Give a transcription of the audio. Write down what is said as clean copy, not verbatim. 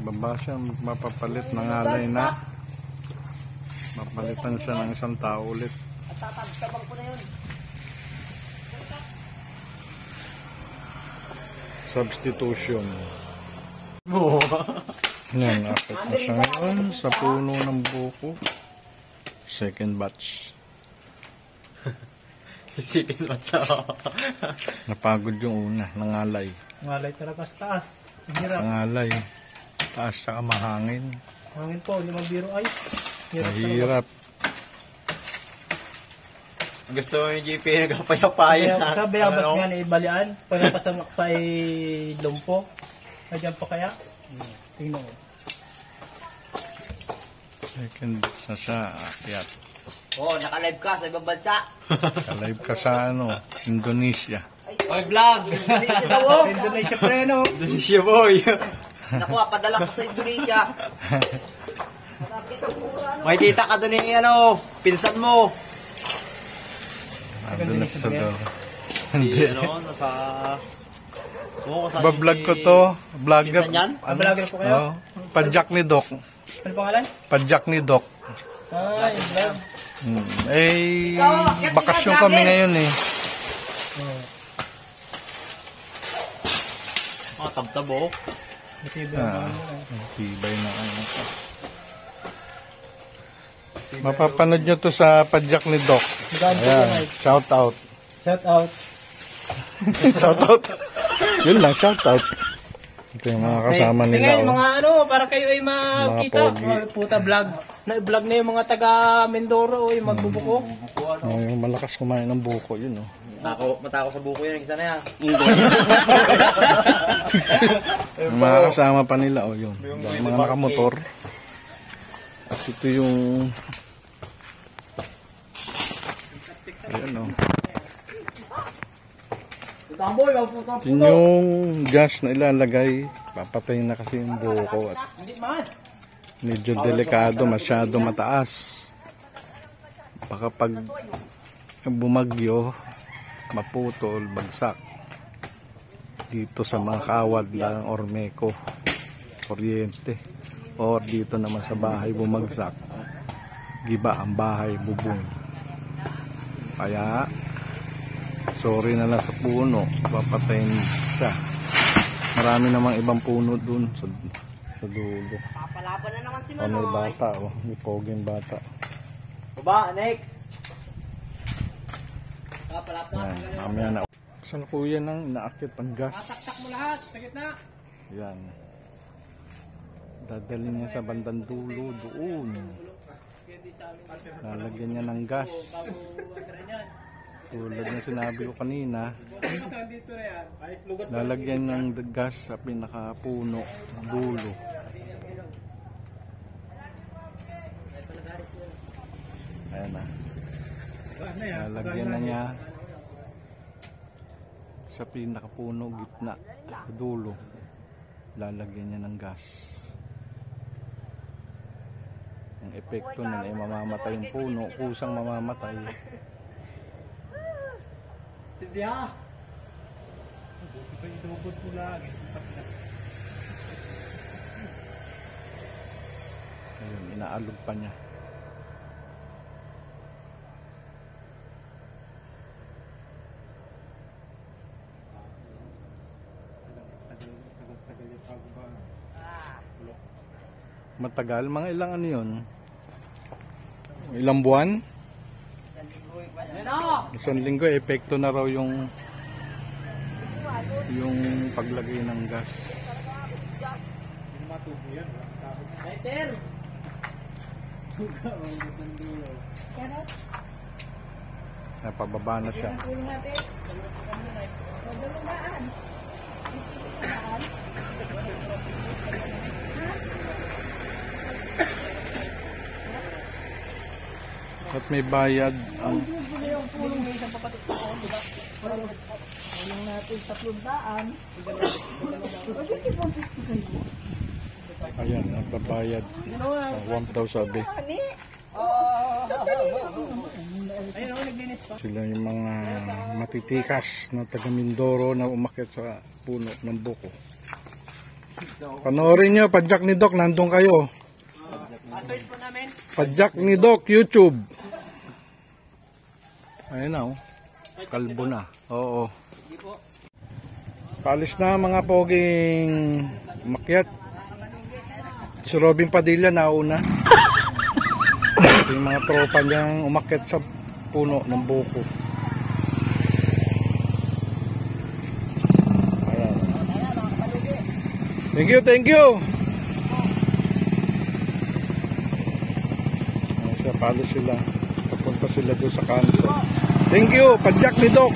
Baba siya, mapapalit ng alay na. Mapalitan siya ng isang tao ulit. At tatagtabang ko na yun. Substitution. Yan, akit na siya ngayon sa puno ng buko. Second batch. Second batch ako. Napagod yung una, nangalay. Ngalay talaga sa taas. Hirap. Nangalay. Taas siya mahangin. Hangin po, hindi magbiro ay. Mahirap. Gusto mo yung GP nagpapayapayan. Sabi abas nga na ibalian. Pag napasamak pa ay lumpo. Nandiyan pa kaya? Tingnan mo. Second na siya, akyat. Oo, naka-live ka sa ibang bansa. Ka-live ka sa Indonesia. Oy, vlog! Indonesia daw, oh! Indonesia preno. Indonesia boy. Naku, padala ko sa Indonesia. May tita ka doon yung pinsan mo. Doon na sa door. Hindi, nasa... Bablog ko to. Vlogger. Pinsan yan? Vlogger po kayo? Oh, Padjak ni Doc. Ano pangalan? Padjak ni Doc. Ah, yung vlog. Bakasyon kami ngayon eh. Tabtabo. Tibay na ano. Mapapanood nyo to sa Padjak ni Doc. Ayan, shout out. Shout out. Shout out. Yun lang, shout out. Ito yung mga kasama nila. Tingnan, mga para kayo ay makita. Puta vlog. Na-vlog na yung mga taga Mindoro yung magbubuko. Yung malakas kumain ng buko, yun oh. Matako sa buko yun, isa na yan. Yung mga kasama pa nila, oh yun. Mga nakamotor. At ito yung... Ayan oh. Yun yung gas na ilalagay. Papatayin na kasi yung buko. At medyo delikado, masyado mataas. Baka pag bumagyo, maputol, bagsak. Dito sa mga kawad lang, Ormeco, kuryente. Or dito naman sa bahay bumagsak. Giba ang bahay, bubong. Kaya, sorry na lang sa puno, papatayin siya. Marami namang ibang puno dun sa dulo. Papalaban na naman si May Manoy. bata, oh. May poging bata. Baba, next. Papalaban. Ayan, mamaya na. Salukuyan ng inaakit ang gas. Taktak mo lahat, sa gitna. Ayan. Dadalhin niya sa bandang dulo, doon. Lalagyan niya ng gas. Tulad na sinabi ko kanina, lalagyan ng gas sa pinakapuno, dulo. Ayan na. Lalagyan na niya sa pinakapuno, gitna, dulo. Lalagyan niya ng gas. Ang epekto nun ay mamamatay yung puno, kusang mamamatay. Sidya. Itubod mo lagi. Ayun, inaalog pa niya. Matagal, mga ilang ano yun? Ilang buwan? Isang linggo, epekto na raw yung paglagay ng gas. Peter! Napababa na siya. At may bayad ang Walang natin 300. ayan, nagbabayad. 1,000 sabi. Sila yung mga matitikas na taga Mindoro na umakyat sa puno ng buko. Panoorin nyo, Padjak ni Doc, nandun kayo. Pa-search po namin. Padjak ni Doc, YouTube. Ayun na, oh. Kalbo na. Oo. Palis na mga poging makyat. Si Robin Padilla nauna. Yung mga tropa niyang umakyat sa puno ng buko. Ayan. Thank you, thank you. Ayan siya, palis sila. Papunta sila doon sa kanto. Thank you, Padjak ni Doc.